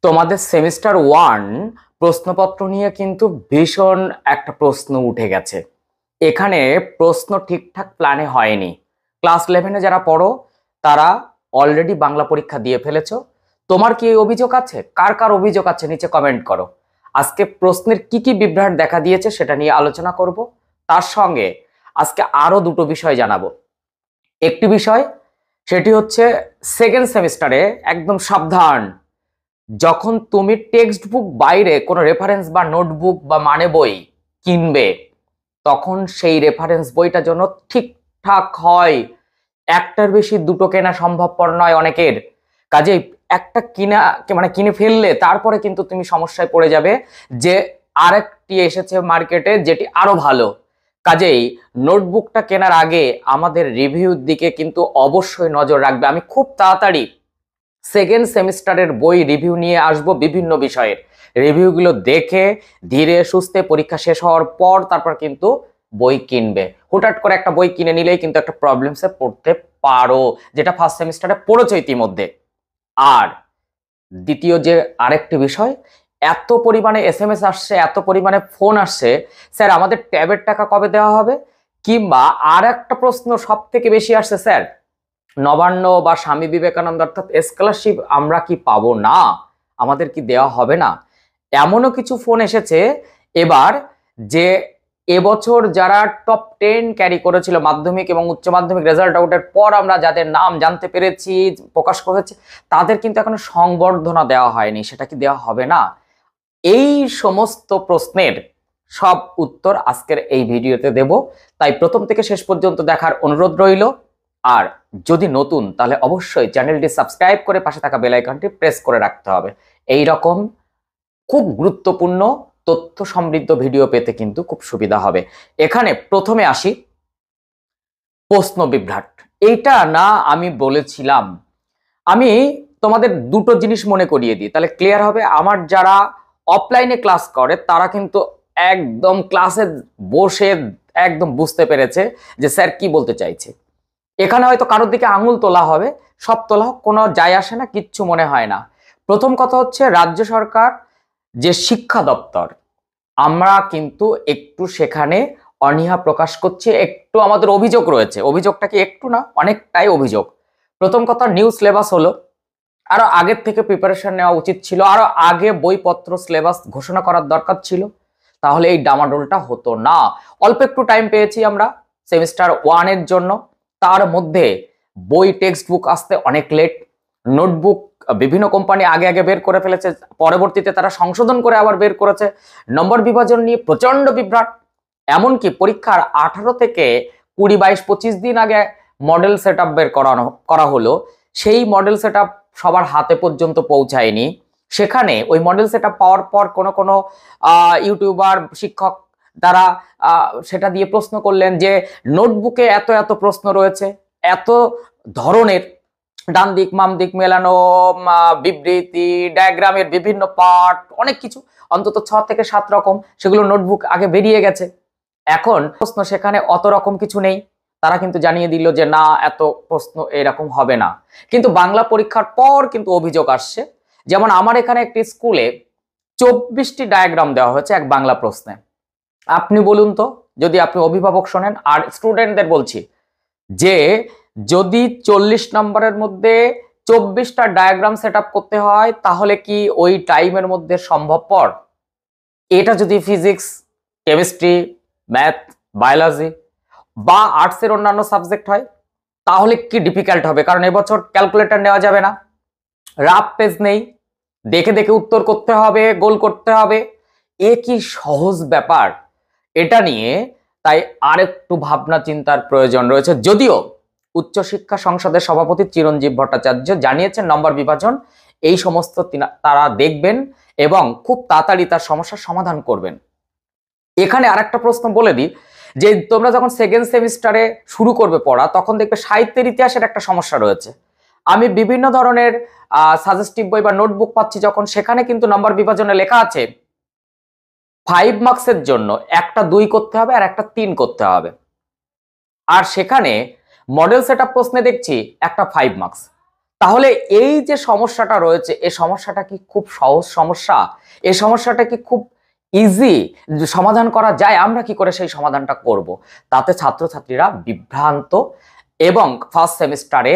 তোমাদের semester one প্রশ্নপত্র নিয়ে কিন্তু ভীষণ একটা প্রশ্ন উঠে গেছে। এখানে প্রশ্ন ঠিকঠাক প্ল্যানে হয়নি। ক্লাস 11-এ যারা পড়ো তারা অলরেডি বাংলা পরীক্ষা দিয়ে ফেলেছো। তোমার কি এই অভিযোগ আছে? কার কার অভিযোগ আছে নিচে কমেন্ট করো। আজকে প্রশ্নের কি কি বিভ্রাট দেখা দিয়েছে সেটা নিয়ে আলোচনা করব। তার সঙ্গে আজকে আরো দুটো বিষয় জানাবো। একটি বিষয় সেটি হচ্ছে সেকেন্ড সেমিস্টারে একদম সাবধান, যখন তুমি টেক্সট বুক বাইরে কোনো রেফারেন্স বা নোটবুক বা মানে বই কিনবে, তখন সেই রেফারেন্স বইটা যেন ঠিকঠাক হয়। একটার বেশি দুটো কেনা সম্ভবপর নয় অনেকের। কাজেই একটা কিনে ফেললে তারপরে কিন্তু তুমি সমস্যায় পড়ে যাবে যে আরেকটি এসেছে মার্কেটে যেটি আরো ভালো। কাজেই নোটবুকটা কেনার আগে আমাদের রিভিউর দিকে কিন্তু অবশ্যই নজর রাখবে। আমি খুব তাড়াতাড়ি সেকেন্ড সেমিস্টারের বই রিভিউ নিয়ে আসব, বিভিন্ন বিষয়ের রিভিউগুলো দেখে ধীরে সুস্থে পরীক্ষা শেষ হওয়ার পর তারপর কিন্তু বই কিনবে। হুটহাট করে একটা বই কিনে নিলেই কিন্তু একটা প্রবলেমসে পড়তে পারো, যেটা ফার্স্ট সেমিস্টারে পড়েছো ইতিমধ্যে। আর দ্বিতীয় যে আরেকটি বিষয়, এত পরিমাণে এসএমএস আসছে, এত পরিমাণে ফোন আসছে, স্যার আমাদের ট্যাবের টাকা কবে দেওয়া হবে? কিংবা আর একটা প্রশ্ন সব থেকে বেশি আসছে, স্যার নবান্ন বা স্বামী বিবেকানন্দ অর্থাৎ স্কলারশিপ আমরা কি পাবো না? আমাদের কি দেওয়া হবে না? এমনও কিছু ফোন এসেছে এবার, যে এবছর যারা টপ 10 ক্যারি করেছিল মাধ্যমিক এবং উচ্চ মাধ্যমিক রেজাল্ট আউটের পর আমরা যাদের নাম জানতে পেরেছি, প্রকাশ করেছে, তাদের কিন্তু এখনো সংবর্ধনা দেওয়া হয়নি। সেটা কি দেওয়া হবে না? এই সমস্ত প্রশ্নের সব উত্তর আজকের এই ভিডিওতে দেব, তাই প্রথম থেকে শেষ পর্যন্ত দেখার অনুরোধ রইল। আর যদি নতুন তাহলে অবশ্যই চ্যানেলটি সাবস্ক্রাইব করে পাশে থাকা বেল আইকনটি প্রেস করে রাখতে হবে। এই রকম খুব গুরুত্বপূর্ণ তথ্য সমৃদ্ধ ভিডিও পেতে কিন্তু খুব সুবিধা হবে। এখানে প্রথমে আসি, প্রশ্ন বিভ্রাট। এইটা না আমি বলেছিলাম। আমি তোমাদের দুটো জিনিস মনে করিয়ে দিই, তাহলে ক্লিয়ার হবে। আমার যারা অফলাইনে ক্লাস করে তারা কিন্তু একদম ক্লাসে বসে একদম বুঝতে পেরেছে যে স্যার কি বলতে চাইছে। এখানে হয়তো কারোর দিকে আঙুল তোলা হবে, সব তোলা হোক, কোনো যায় আসে না, কিচ্ছু মনে হয় না। প্রথম কথা হচ্ছে রাজ্য সরকার যে শিক্ষা দপ্তর, আমরা কিন্তু একটু সেখানে অনীহা প্রকাশ করছি, একটু আমাদের অভিযোগ রয়েছে। অভিযোগটা কি একটু না, অনেকটাই অভিযোগ। প্রথম কথা, নিউ সিলেবাস হলো, আরো আগের থেকে প্রিপারেশন নেওয়া উচিত ছিল, আরো আগে বইপত্র সিলেবাস ঘোষণা করার দরকার ছিল, তাহলে এই ডামাডোলটা হতো না। অল্প একটু টাইম পেয়েছি আমরা সেমিস্টার ওয়ানের জন্য, তার মধ্যে বই টেক্সট বুক আসতে অনেক লেট। নোটবুক বিভিন্ন কোম্পানি আগে আগে বের করে ফেলেছে, পরবর্তীতে তারা সংশোধন করে আবার বের করেছে। নম্বর বিভাজন নিয়ে প্রচন্ড বিভ্রাট। এমনকি পরীক্ষার 18 থেকে 20, 22, 25 দিন আগে মডেল সেট আপ বের করা হলো, সেই মডেল সেট আপ সবার হাতে পর্যন্ত পৌঁছায়নি। সেখানে ওই মডেল সেট আপ পাওয়ার পর কোনো ইউটিউবার শিক্ষক তারা সেটা দিয়ে প্রশ্ন করলেন যে নোটবুকে এত এত প্রশ্ন রয়েছে, এত ধরনের, ডান দিক বাম দিক মেলানো, বিবৃতি, ডায়াগ্রামের বিভিন্ন পার্ট, অনেক কিছু, অন্তত 6 থেকে 7 রকম, সেগুলো নোটবুক আগে বেরিয়ে গেছে। এখন প্রশ্ন সেখানে অত রকম কিছু নেই। তারা কিন্তু জানিয়ে দিল যে না, এত প্রশ্ন এরকম হবে না। কিন্তু বাংলা পরীক্ষার পর কিন্তু অভিযোগ আসছে, যেমন আমার এখানে একটি স্কুলে 24টি ডায়াগ্রাম দেওয়া হয়েছে এক বাংলা প্রশ্নে। আপনি বলুন তো, যদি আপনি অভিভাবক শোনেন, আর স্টুডেন্টদের বলছি, যে যদি 40 নম্বরের মধ্যে 24টা ডায়াগ্রাম সেট আপ করতে হয়, তাহলে কি ওই টাইমের মধ্যে সম্ভবপর? এটা যদি ফিজিক্স, কেমিস্ট্রি, ম্যাথ, বায়োলজি বা আর্টসের অন্যান্য সাবজেক্ট হয়, তাহলে কি ডিফিকাল্ট হবে? কারণ এবছর ক্যালকুলেটর নেওয়া যাবে না, রাফ পেজ নেই, দেখে দেখে উত্তর করতে হবে, গোল করতে হবে। এ কি সহজ ব্যাপার? এটা নিয়ে তাই আরেকটু ভাবনা চিন্তার প্রয়োজন রয়েছে। যদিও উচ্চশিক্ষা সংসদের সভাপতি চিরঞ্জীব ভট্টাচার্য জানিয়েছেন নম্বর বিভাজন এই সমস্ত তারা দেখবেন এবং খুব তাড়াতাড়ি তার সমস্যার সমাধান করবেন। এখানে আরেকটা প্রশ্ন বলে দিই, যে তোমরা যখন সেকেন্ড সেমিস্টারে শুরু করবে পড়া, তখন দেখবে সাহিত্যের ইতিহাসের একটা সমস্যা রয়েছে। আমি বিভিন্ন ধরনের সাজেস্টিভ বই বা নোটবুক পাচ্ছি, যখন সেখানে কিন্তু নম্বর বিভাজনে লেখা আছে 5 মার্কসের জন্য একটা 2 করতে হবে আর একটা 3 করতে হবে, আর সেখানে মডেল সেট আপ প্রশ্নে দেখছি একটা 5 মার্কস। তাহলে এই যে সমস্যাটা রয়েছে, এই সমস্যাটা কি খুব সহজ সমস্যা? এই সমস্যাটা কি খুব ইজি সমাধান করা যায়? আমরা কি করে সেই সমাধানটা করব? তাতে ছাত্রছাত্রীরা বিভ্রান্ত। এবং ফার্স্ট সেমিস্টারে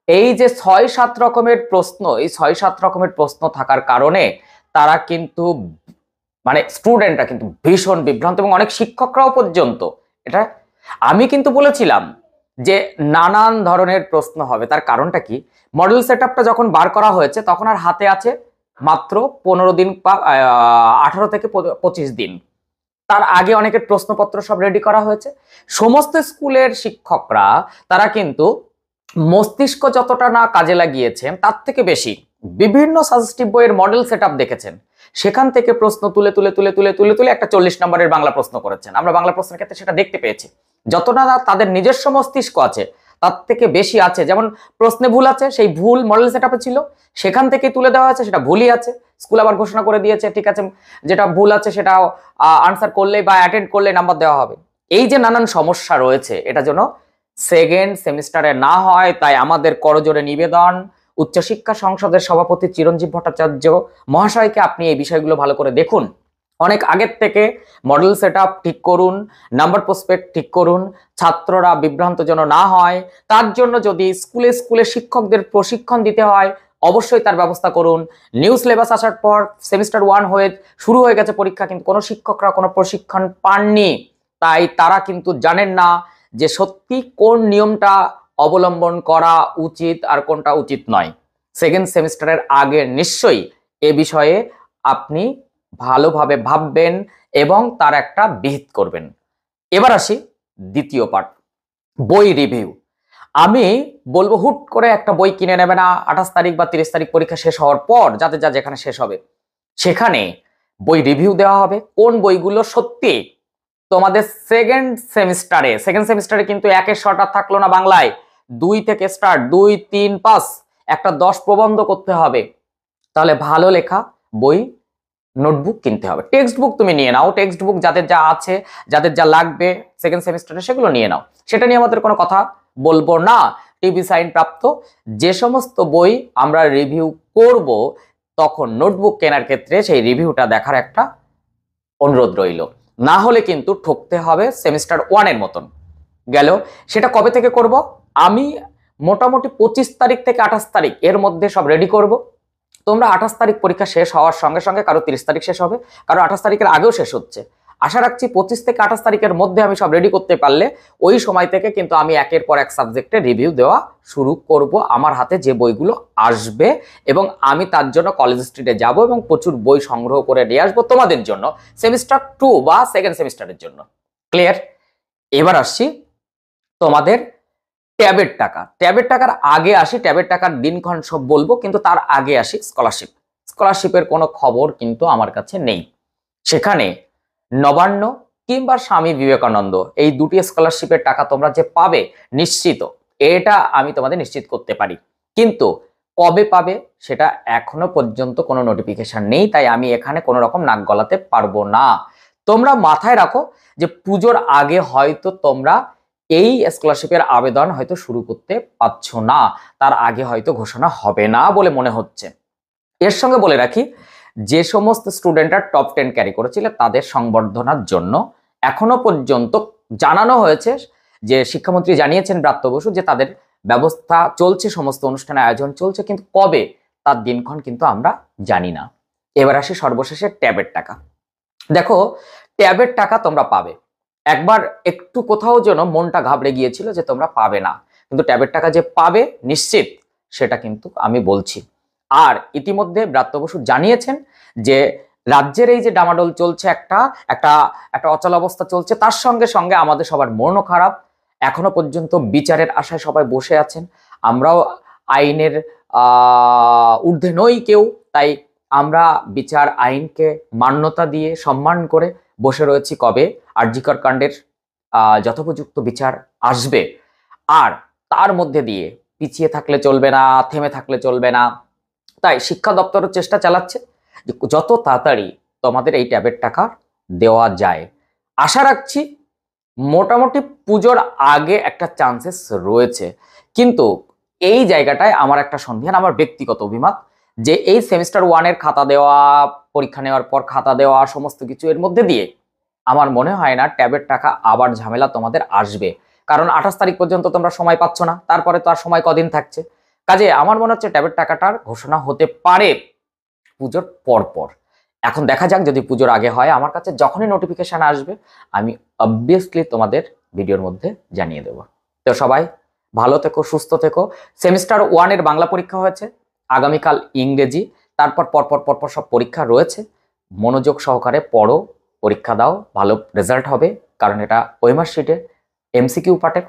এই যে ৬-৭ রকমের প্রশ্ন, এই ৬-৭ রকমের প্রশ্ন থাকার কারণে তারা কিন্তু মানে স্টুডেন্টরা কিন্তু ভীষণ বিভ্রান্ত, এবং অনেক শিক্ষকরাও পর্যন্ত এটা। আমি কিন্তু বলেছিলাম যে নানান ধরনের প্রশ্ন হবে। তার কারণটা কি? মডেল সেটআপটা যখন বার করা হয়েছে তখন আর হাতে আছে মাত্র 15 দিন বা 18 থেকে 25 দিন। তার আগে অনেকের প্রশ্নপত্র সব রেডি করা হয়েছে। সমস্ত স্কুলের শিক্ষকরা তারা কিন্তু মস্তিষ্ক যতটা না কাজে লাগিয়েছেন তার থেকে বেশি বিভিন্ন সাজেস্টিভ বইয়ের মডেল সেটআপ দেখেছেন, সেখান থেকে প্রশ্ন তুলে তুলে তুলে তুলে তুলে তুলে একটা 40 নম্বরের বাংলা প্রশ্ন করেছেন। আমরা বাংলা প্রশ্নের ক্ষেত্রে সেটা দেখতে পেয়েছি। যতটা না তাদের নিজস্ব মস্তিষ্ক আছে তার থেকে বেশি আছে। যেমন প্রশ্নে ভুল আছে, সেই ভুল মডেল সেটআপে ছিল, সেখান থেকে তুলে দেওয়া আছে, সেটা ভুলই আছে। স্কুল আবার ঘোষণা করে দিয়েছে ঠিক আছে যেটা ভুল আছে সেটা আনসার করলে বা অ্যাটেন্ড করলে নাম্বার দেওয়া হবে। এই যে নানান সমস্যা রয়েছে এটা যেন সেকেন্ড সেমিস্টারে না হয়, তাই আমাদের করজোড়ে নিবেদন উচ্চশিক্ষা সংসদের সভাপতি চিরঞ্জীব ভট্টাচার্য মহাশয়কে আপনি এই বিষয়গুলো ভালো করে দেখুন। অনেক আগের থেকে মডেল সেটআপ ঠিক করুন, নাম্বার প্রসপেক্ট ঠিক করুন, ছাত্ররা বিভ্রান্ত যেন না হয়। তার জন্য যদি স্কুলে স্কুলে শিক্ষকদের প্রশিক্ষণ দিতে হয় অবশ্যই তার ব্যবস্থা করুন। নিউ সিলেবাস আসার পর সেমিস্টার 1 হয়ে শুরু হয়ে গেছে পরীক্ষা, কিন্তু কোনো শিক্ষকরা কোনো প্রশিক্ষণ পাননি, তাই তারা কিন্তু জানেন না যে সত্যি কোন নিয়মটা অবলম্বন করা উচিত আর কোনটা উচিত নয়। সেকেন্ড সেমিস্টারের আগে নিশ্চয়ই এ বিষয়ে আপনি ভালোভাবে ভাববেন এবং তার একটা বিহিত করবেন। এবার আসি দ্বিতীয় পার্ট, বই রিভিউ। আমি বলবো হুট করে একটা বই কিনে নেবে না 28 তারিখ বা 30 তারিখ পরীক্ষা শেষ হওয়ার পর, যাতে যা যেখানে শেষ হবে সেখানে বই রিভিউ দেওয়া হবে। কোন বইগুলো সত্যি তোমাদের সেকেন্ড সেমিস্টারে কিন্তু একের শর্ট আর থাকলো না বাংলায়, 2 থেকে স্টার্ট, 2, 3, 5 একটা 10 প্রবন্ধ করতে হবে। তাহলে ভালো লেখা বই নোটবুক কিনতে হবে। টেক্সট বুক তুমি নিয়ে নাও, টেক্সট বুক যাদের যা আছে, যাদের যা লাগবে সেকেন্ড সেমিস্টারে সেগুলো নিয়ে নাও, সেটা নিয়ে আমাদের কোনো কথা বলবো না। টিভি সাইন প্রাপ্ত যে সমস্ত বই আমরা রিভিউ করব তখন নোটবুক কেনার ক্ষেত্রে সেই রিভিউটা দেখার একটা অনুরোধ রইল, না হলে কিন্তু ঠকতে হবে সেমিস্টার 1 এর মতন। গেল সেটা কবে থেকে করব? আমি মোটামুটি 25 তারিখ থেকে 28 তারিখ এর মধ্যে সব রেডি করব। তোমরা 28 তারিখ পরীক্ষা শেষ হওয়ার সঙ্গে সঙ্গে, কারো 30 তারিখ শেষ হবে, কারো 28 তারিখের আগেও শেষ হচ্ছে, আশা রাখছি 25 থেকে 28 তারিখের মধ্যে আমি সব রেডি করতে পারলে ওই সময় থেকে কিন্তু আমি একের পর এক সাবজেক্টে রিভিউ দেওয়া শুরু করব। আমার হাতে যে বইগুলো আসবে এবং আমি তার জন্য কলেজ স্ট্রিটে যাব এবং প্রচুর বই সংগ্রহ করে নিয়ে আসবো তোমাদের জন্য সেমিস্টার 2 বা সেকেন্ড সেমিস্টারের জন্য। ক্লিয়ার? এবার আসছি তোমাদের ট্যাবের টাকা। ট্যাবের টাকার আগে আসি, ট্যাবের টাকার দিনক্ষণ সব বলবো, কিন্তু তার আগে আসি স্কলারশিপ। স্কলারশিপের কোনো খবর কিন্তু আমার কাছে নেই। সেখানে নবান্ন কিংবা স্বামী বিবেকানন্দ এই দুটি স্কলারশিপের টাকা তোমরা যে পাবে নিশ্চিত, এটা আমি তোমাদের নিশ্চিত করতে পারি। কিন্তু কবে পাবে সেটা এখনো পর্যন্ত কোনো নোটিফিকেশন নেই, তাই আমি এখানে কোনো রকম নাক গলাতে পারবো না। তোমরা মাথায় রাখো যে পুজোর আগে হয়তো তোমরা এই স্কলারশিপের আবেদন হয়তো শুরু করতে পারছো না, তার আগে হয়তো ঘোষণা হবে না বলে মনে হচ্ছে। এর সঙ্গে বলে রাখি যে সমস্ত স্টুডেন্টরা টপ 10 ক্যারি করেছিল তাদের সংবর্ধনার জন্য এখনো পর্যন্ত জানানো হয়েছে যে শিক্ষামন্ত্রী জানিয়েছেন ব্রাত্য বসু যে তাদের ব্যবস্থা চলছে, সমস্ত অনুষ্ঠানের আয়োজন চলছে, কিন্তু কবে তার দিনক্ষণ কিন্তু আমরা জানি না। এবার আসি সর্বশেষে ট্যাবের টাকা। দেখো ট্যাবের টাকা তোমরা পাবে। একবার একটু কোথাও যেন মনটা ঘাবড়ে গিয়েছিল যে তোমরা পাবে না, কিন্তু ট্যাবের টাকা যে পাবে নিশ্চিত সেটা কিন্তু আমি বলছি। আর ইতিমধ্যে ব্রাত্য বসু জানিয়েছেন যে রাজ্যের এই যে ডামাডোল চলছে, একটা একটা একটা অচল অবস্থা চলছে, তার সঙ্গে সঙ্গে আমাদের সবার মনও খারাপ। এখনো পর্যন্ত বিচারের আশায় সবাই বসে আছেন। আমরাও আইনের ঊর্ধ্বে নই কেউ, তাই আমরা বিচার আইনকে মান্যতা দিয়ে সম্মান করে বসে রয়েছি কবে আর.জি. কর কাণ্ডের যথোপযুক্ত বিচার আসবে। আর তার মধ্যে দিয়ে পিছিয়ে থাকলে চলবে না, থেমে থাকলে চলবে না। তাই শিক্ষা দপ্তরও চেষ্টা চালাচ্ছে যে যত তাড়াতাড়ি তোমাদের এই ট্যাবের টাকা দেওয়া যায়। আশা রাখছি মোটামুটি পুজোর আগে একটা চান্সেস রয়েছে, কিন্তু এই জায়গাটায় আমার একটা সন্দেহ, আমার ব্যক্তিগত অভিমত, যে এই সেমিস্টার 1-এর খাতা দেওয়া, পরীক্ষা নেওয়ার পর খাতা দেওয়া, সমস্ত কিছু এর মধ্যে দিয়ে আমার মনে হয় না ট্যাবের টাকা আবার ঝামেলা তোমাদের আসবে। কারণ 28 তারিখ পর্যন্ত তোমরা সময় পাচ্ছ না, তারপরে তো আর সময় কদিন থাকছে। কাজে আমার মনে হচ্ছে ট্যাবের টাকাটার ঘোষণা হতে পারে পুজোর পরপর। এখন দেখা যাক, যদি পুজোর আগে হয়, আমার কাছে যখনই নোটিফিকেশন আসবে আমি অবভিয়াসলি তোমাদের ভিডিওর মধ্যে জানিয়ে দেব। তো সবাই ভালো থেকো, সুস্থ থেকো। সেমিস্টার 1-এর বাংলা পরীক্ষা হয়েছে, আগামীকাল ইংরেজি, তারপর পরপর পরপর সব পরীক্ষা রয়েছে। মনোযোগ সহকারে পড়ো, পরীক্ষা দাও, ভালো রেজাল্ট হবে, কারণ এটা ওএমআর শিটে এমসিকিউ পার্টের,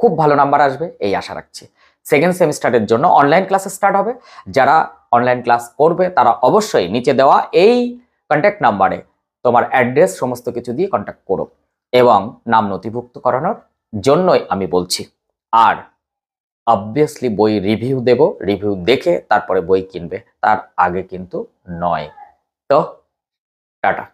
খুব ভালো নাম্বার আসবে এই আশা রাখছি। সেকেন্ড সেমিস্টারের জন্য অনলাইন ক্লাস স্টার্ট হবে। যারা অনলাইন ক্লাস করবে তারা অবশ্যই নিচে দেওয়া এই কন্ট্যাক্ট নাম্বারে তোমার অ্যাড্রেস সমস্ত কিছু দিয়ে কন্ট্যাক্ট করো, এবং নাম নথিভুক্ত করানোর জন্যই আমি বলছি। আর অবভিয়াসলি বই রিভিউ দেব, রিভিউ দেখে তারপরে বই কিনবে, তার আগে কিন্তু নয়। তো টাটা।